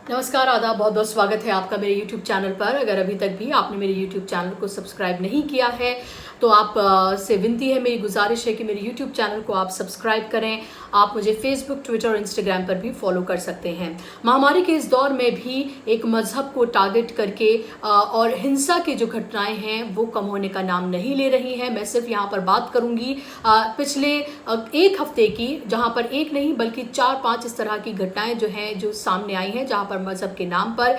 नमस्कार, आदाब, बहुत बहुत स्वागत है आपका मेरे YouTube चैनल पर। अगर अभी तक भी आपने मेरे YouTube चैनल को सब्सक्राइब नहीं किया है तो आप से विनती है, मेरी गुजारिश है कि मेरे YouTube चैनल को आप सब्सक्राइब करें। आप मुझे Facebook, ट्विटर और इंस्टाग्राम पर भी फॉलो कर सकते हैं। महामारी के इस दौर में भी एक मजहब को टारगेट करके और हिंसा की जो घटनाएं हैं वो कम होने का नाम नहीं ले रही हैं। मैं सिर्फ यहाँ पर बात करूँगी पिछले एक हफ्ते की, जहाँ पर एक नहीं बल्कि 4-5 इस तरह की घटनाएं जो हैं जो सामने आई हैं, जहाँ पर मजहब के नाम पर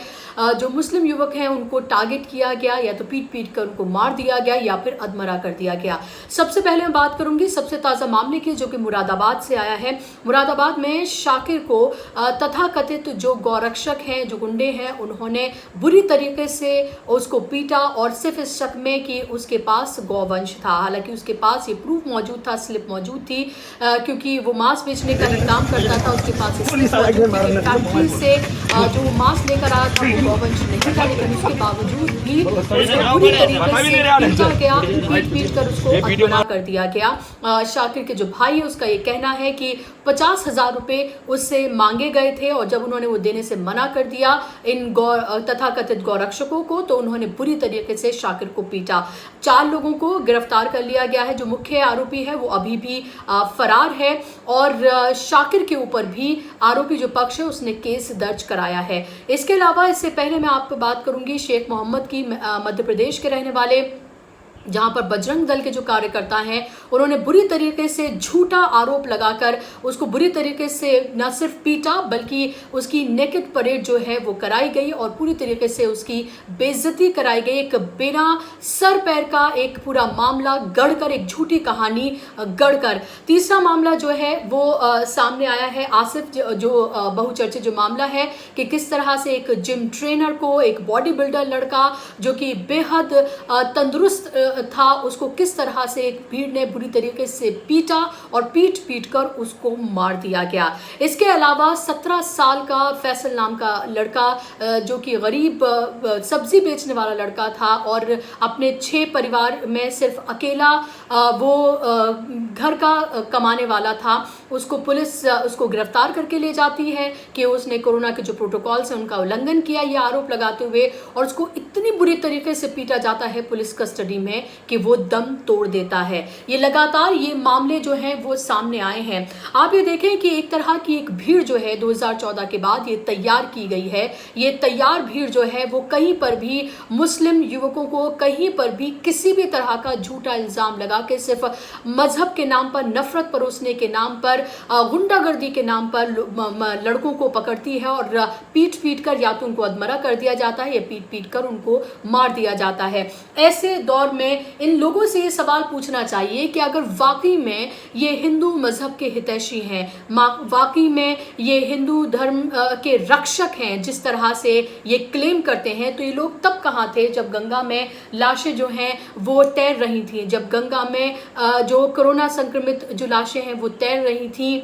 जो मुस्लिम युवक हैं उनको टारगेट किया गया, या तो पीट पीट कर उनको मार दिया गया या फिर अधमरा कर दिया गया। सबसे पहले मैं बात करूंगी सबसे ताजा मामले की, जो कि मुरादाबाद से आया है। मुरादाबाद में शाकिर को तथाकथित जो गौरक्षक हैं, जो गुंडे हैं, उन्होंने बुरी तरीके से उसको पीटा, और सिर्फ इस शक में कि उसके पास गौवंश था। हालांकि उसके पास ये प्रूफ मौजूद था, स्लिप मौजूद थी, क्योंकि वो मांस बेचने का ही काम करता था। उसके पास फैक्ट्री से जो मांस लेकर आया था वो गौवंश नहीं था, लेकिन उसके बावजूद भी उसको पूरी तरीके से पीटा गया, पीट कर उसको अधमरा कर दिया गया। शाकिर के जो भाई है उसका ये कहना है कि 50,000 रुपए उससे मांगे गए थे, और जब उन्होंने वो देने से मना कर दिया इन तथाकथित गौरक्षकों को, तो उन्होंने बुरी तरीके से शाकिर को पीटा। 4 लोगों को गिरफ्तार कर लिया गया है। जो मुख्य आरोपी है वो अभी भी फरार है, और शाकिर के ऊपर भी आरोपी जो पक्ष है उसने केस दर्ज कराया है। इसके अलावा इससे पहले मैं आपको बात करूंगी शेख मोहम्मद की, मध्य प्रदेश के रहने वाले, जहां पर बजरंग दल के जो कार्यकर्ता हैं उन्होंने बुरी तरीके से झूठा आरोप लगाकर उसको बुरी तरीके से न सिर्फ पीटा बल्कि उसकी नेकेड परेड जो है वो कराई गई, और पूरी तरीके से उसकी बेइज्जती कराई गई। एक बिना सर पैर का एक पूरा मामला गढ़कर, एक झूठी कहानी गढ़कर। तीसरा मामला जो है वो सामने आया है आसिफ, जो बहुचर्चित जो मामला है कि किस तरह से एक जिम ट्रेनर को, एक बॉडी बिल्डर लड़का जो कि बेहद तंदुरुस्त था, उसको किस तरह से एक भीड़ ने बुरी तरीके से पीटा और पीट पीट कर उसको मार दिया गया। इसके अलावा 17 साल का फैसल नाम का लड़का, जो कि गरीब सब्जी बेचने वाला लड़का था, और अपने 6 परिवार में सिर्फ अकेला वो घर का कमाने वाला था, उसको पुलिस उसको गिरफ्तार करके ले जाती है कि उसने कोरोना के जो प्रोटोकॉल्स हैं उनका उल्लंघन किया, ये आरोप लगाते हुए, और उसको इतनी बुरी तरीके से पीटा जाता है पुलिस कस्टडी में कि वो दम तोड़ देता है। ये लगातार ये मामले जो हैं वो सामने आए हैं। आप ये देखें कि एक तरह की एक भीड़ जो है 2014 के बाद ये तैयार की गई है। ये तैयार भीड़ जो है वो कहीं पर भी मुस्लिम युवकों को, कहीं पर भी किसी भी तरह का झूठा इल्जाम लगा के, सिर्फ मजहब के नाम पर, नफरत परोसने के नाम पर, गुंडागर्दी के नाम पर लड़कों को पकड़ती है, और पीट पीट कर या तो उनको अधमरा कर दिया जाता है या पीट पीट कर उनको मार दिया जाता है। ऐसे दौर में इन लोगों से ये सवाल पूछना चाहिए कि अगर वाकई में ये हिंदू मजहब के हितैषी हैं, वाकई में ये हिंदू धर्म के रक्षक हैं, जिस तरह से ये क्लेम करते हैं, तो ये लोग तब कहाँ थे जब गंगा में लाशें जो हैं वो तैर रही थी, जब गंगा में जो कोरोना संक्रमित जो लाशें हैं वो तैर रही थी,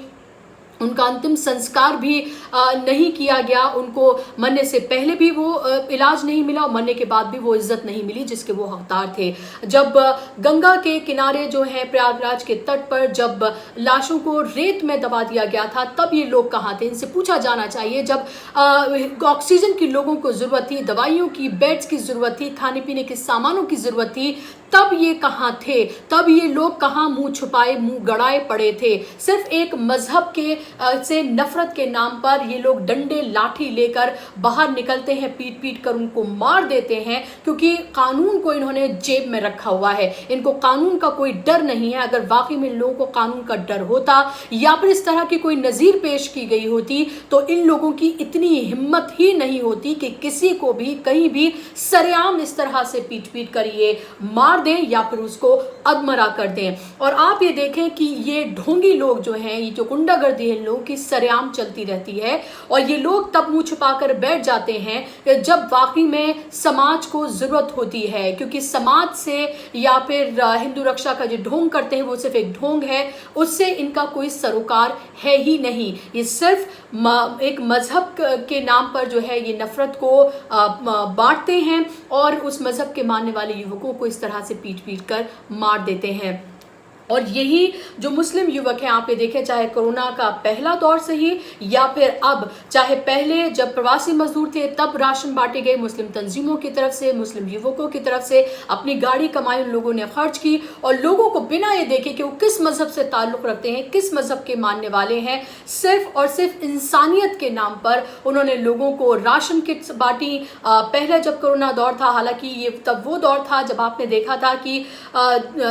उनका अंतिम संस्कार भी नहीं किया गया, उनको मरने से पहले भी वो इलाज नहीं मिला और मरने के बाद भी वो इज्जत नहीं मिली जिसके वो हकदार थे। जब गंगा के किनारे जो है प्रयागराज के तट पर जब लाशों को रेत में दबा दिया गया था, तब ये लोग कहाँ थे? इनसे पूछा जाना चाहिए। जब ऑक्सीजन की लोगों को जरूरत थी, दवाइयों की, बेड्स की जरूरत थी, खाने पीने के सामानों की जरूरत थी, तब ये कहाँ थे? तब ये लोग कहाँ मुंह छुपाए, मुंह गड़ाए पड़े थे? सिर्फ एक मजहब के से नफरत के नाम पर ये लोग डंडे लाठी लेकर बाहर निकलते हैं, पीट पीट कर उनको मार देते हैं, क्योंकि कानून को इन्होंने जेब में रखा हुआ है। इनको कानून का कोई डर नहीं है। अगर वाकई में लोगों को कानून का डर होता या फिर इस तरह की कोई नजीर पेश की गई होती, तो इन लोगों की इतनी हिम्मत ही नहीं होती कि किसी को भी कहीं भी सरेआम इस तरह से पीट पीट कर ये मार दें या फिर उसको अधमरा कर दें। और आप ये देखें कि ये ढोंगी लोग जो हैं, ये जो गुंडागर्दी है, लोगों की सरेआम चलती रहती है, और ये लोग तब मुंह छुपाकर बैठ जाते हैं जब वाकई में समाज को जरूरत होती है, क्योंकि समाज से या फिर हिंदू रक्षा का जो ढोंग करते हैं वो सिर्फ एक ढोंग है, उससे इनका कोई सरोकार है ही नहीं। ये सिर्फ एक मजहब के नाम पर जो है ये नफरत को बांटते हैं और उस मजहब के मानने वाले युवकों को इस तरह से पीट पीट कर मार देते हैं। और यही जो मुस्लिम युवक हैं, आप ये देखें, चाहे कोरोना का पहला दौर से ही या फिर अब, चाहे पहले जब प्रवासी मजदूर थे तब राशन बांटे गए मुस्लिम तंजीमों की तरफ से, मुस्लिम युवकों की तरफ से, अपनी गाड़ी कमाई उन लोगों ने खर्च की और लोगों को बिना ये देखे कि वो किस मजहब से ताल्लुक रखते हैं, किस मजहब के मानने वाले हैं, सिर्फ और सिर्फ इंसानियत के नाम पर उन्होंने लोगों को राशन किट्स बांटी। पहले जब कोरोना दौर था, हालांकि ये तब वो दौर था जब आपने देखा था कि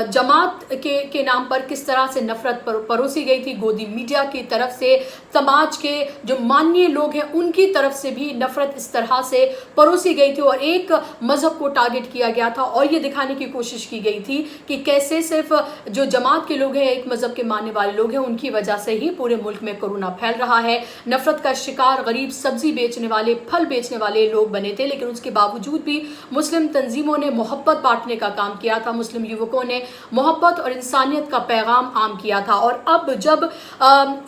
जमात के नाम पर किस तरह से नफरत परोसी गई थी, गोदी मीडिया की तरफ से, समाज के जो माननीय लोग हैं उनकी तरफ से भी नफरत इस तरह से परोसी गई थी और एक मजहब को टारगेट किया गया था और ये दिखाने की कोशिश की गई थी कि कैसे सिर्फ जो जमात के लोग हैं, एक मजहब के मानने वाले लोग हैं, उनकी वजह से ही पूरे मुल्क में कोरोना फैल रहा है। नफरत का शिकार गरीब सब्जी बेचने वाले, फल बेचने वाले लोग बने थे, लेकिन उसके बावजूद भी मुस्लिम तंजीमों ने मोहब्बत बांटने का काम किया था, मुस्लिम युवकों ने मोहब्बत और इंसानियत का पैगाम आम किया था। और अब जब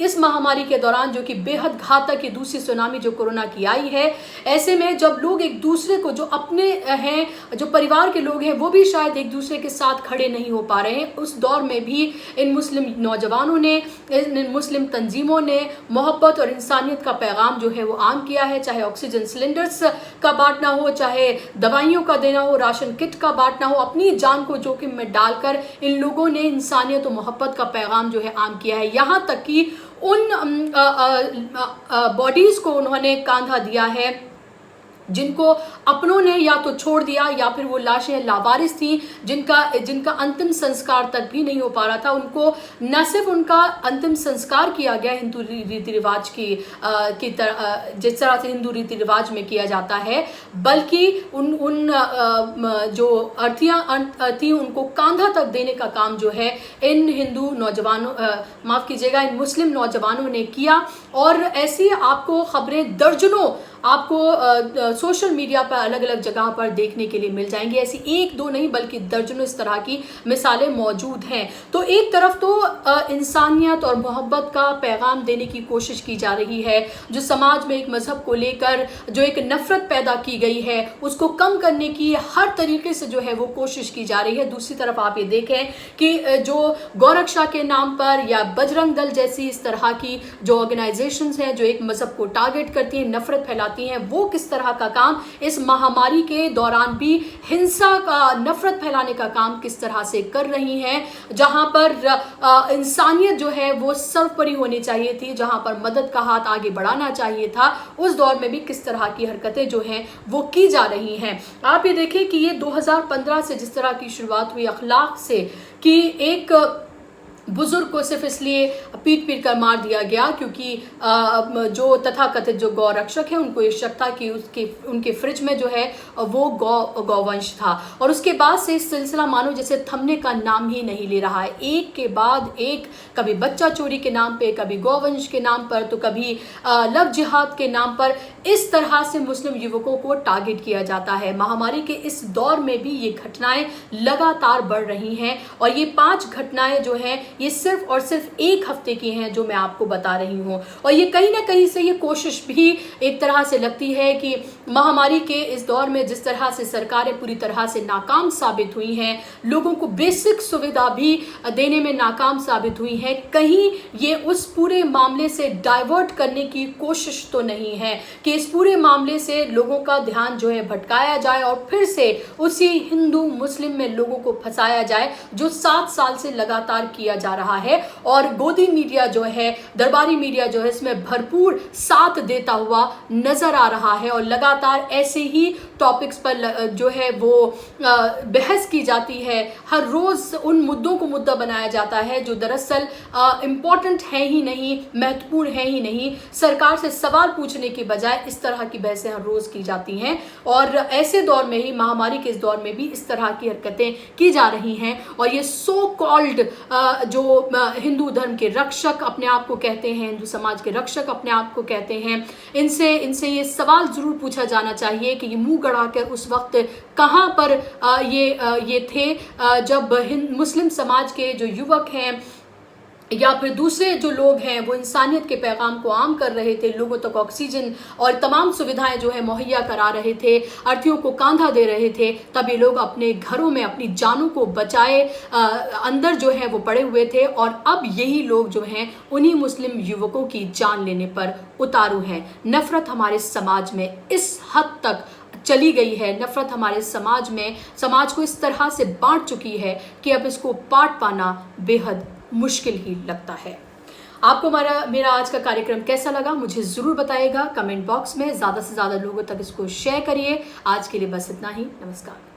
इस महामारी के दौरान, जो कि बेहद घातक, दूसरी सुनामी जो कोरोना की आई है, ऐसे में जब लोग एक दूसरे को, जो अपने हैं, जो परिवार के लोग हैं, वो भी शायद एक दूसरे के साथ खड़े नहीं हो पा रहे हैं, उस दौर में भी इन मुस्लिम नौजवानों ने, इन मुस्लिम तंजीमों ने मोहब्बत और इंसानियत का पैगाम जो है वो आम किया है। चाहे ऑक्सीजन सिलेंडर्स का बांटना हो, चाहे दवाइयों का देना हो, राशन किट का बांटना हो, अपनी जान को जोखिम में डालकर इन लोगों ने इंसानियत और मोहब्बत का पैगाम जो है आम किया है। यहाँ तक कि उन बॉडीज को उन्होंने कांधा दिया है जिनको अपनों ने या तो छोड़ दिया या फिर वो लाशें लावारिस थी, जिनका अंतिम संस्कार तक भी नहीं हो पा रहा था। उनको न सिर्फ उनका अंतिम संस्कार किया गया हिंदू रीति रिवाज की तरह, जिस तरह से हिंदू रीति रिवाज में किया जाता है, बल्कि उन जो अर्थियां थी उनको कांधा तक देने का काम जो है इन हिंदू नौजवानों, माफ कीजिएगा, इन मुस्लिम नौजवानों ने किया। और ऐसी आपको खबरें दर्जनों आपको सोशल मीडिया पर अलग अलग जगह पर देखने के लिए मिल जाएंगी। ऐसी एक दो नहीं बल्कि दर्जनों इस तरह की मिसालें मौजूद हैं। तो एक तरफ तो इंसानियत और मोहब्बत का पैगाम देने की कोशिश की जा रही है, जो समाज में एक मजहब को लेकर जो एक नफरत पैदा की गई है उसको कम करने की हर तरीके से जो है वो कोशिश की जा रही है। दूसरी तरफ आप ये देखें कि जो गौरक्षा के नाम पर या बजरंग दल जैसी इस तरह की जो ऑर्गेनाइजेशंस हैं जो एक मजहब को टारगेट करती हैं, नफरत फैलाती हैं, वो किस तरह का काम इस महामारी के दौरान भी हिंसा का, नफरत फैलाने का काम किस तरह से कर रही हैं, जहां पर इंसानियत जो है वो सर्वोपरि होनी चाहिए थी, जहां पर मदद का हाथ आगे बढ़ाना चाहिए था, उस दौर में भी किस तरह की हरकतें जो हैं वो की जा रही हैं। आप ये देखें कि ये 2015 से जिस तरह की शुरुआत हुई अखलाक से, कि एक बुजुर्ग को सिर्फ इसलिए पीट पीट कर मार दिया गया क्योंकि जो तथाकथित जो गौरक्षक हैं उनको ये शक था कि उनके फ्रिज में जो है वो गौवंश था, और उसके बाद से सिलसिला मानो जैसे थमने का नाम ही नहीं ले रहा है। एक के बाद एक, कभी बच्चा चोरी के नाम पे, कभी गौवंश के नाम पर, तो कभी लव जिहाद के नाम पर, इस तरह से मुस्लिम युवकों को टारगेट किया जाता है। महामारी के इस दौर में भी ये घटनाएं लगातार बढ़ रही हैं, और ये 5 घटनाएं जो हैं ये सिर्फ और सिर्फ एक हफ्ते की हैं जो मैं आपको बता रही हूं। और ये कहीं ना कहीं से ये कोशिश भी एक तरह से लगती है कि महामारी के इस दौर में जिस तरह से सरकारें पूरी तरह से नाकाम साबित हुई हैं, लोगों को बेसिक सुविधा भी देने में नाकाम साबित हुई हैं, कहीं ये उस पूरे मामले से डाइवर्ट करने की कोशिश तो नहीं है कि इस पूरे मामले से लोगों का ध्यान जो है भटकाया जाए और फिर से उसी हिंदू मुस्लिम में लोगों को फंसाया जाए जो 7 साल से लगातार किया जा रहा है। और गोदी मीडिया जो है, दरबारी मीडिया जो है, इसमें भरपूर साथ देता हुआ नजर आ रहा है, और लगातार ऐसे ही टॉपिक्स पर जो है वो बहस की जाती है। हर रोज उन मुद्दों को मुद्दा बनाया जाता है जो दरअसल इंपॉर्टेंट है ही नहीं, महत्वपूर्ण है ही नहीं। सरकार से सवाल पूछने के बजाय इस तरह की बहसें हर रोज की जाती हैं, और ऐसे दौर में ही, महामारी के इस दौर में भी इस तरह की हरकतें की जा रही हैं। और ये सो कॉल्ड जो हिंदू धर्म के रक्षक अपने आप को कहते हैं, हिंदू समाज के रक्षक अपने आप को कहते हैं, इनसे ये सवाल जरूर पूछा जाना चाहिए कि ये मुंह गड़ाकर उस वक्त कहां पर ये थे जब मुस्लिम समाज के जो युवक हैं या फिर दूसरे जो लोग हैं वो इंसानियत के पैगाम को आम कर रहे थे, लोगों तक ऑक्सीजन और तमाम सुविधाएं जो है मुहैया करा रहे थे, अर्थीयों को कांधा दे रहे थे, तब ये लोग अपने घरों में अपनी जानों को बचाए अंदर जो है वो पड़े हुए थे। और अब यही लोग जो हैं उन्हीं मुस्लिम युवकों की जान लेने पर उतारू हैं। नफरत हमारे समाज में इस हद तक चली गई है, नफरत हमारे समाज को इस तरह से बांट चुकी है कि अब इसको पाट पाना बेहद मुश्किल ही लगता है। आपको मेरा आज का कार्यक्रम कैसा लगा मुझे जरूर बताइएगा कमेंट बॉक्स में। ज्यादा से ज्यादा लोगों तक इसको शेयर करिए। आज के लिए बस इतना ही। नमस्कार।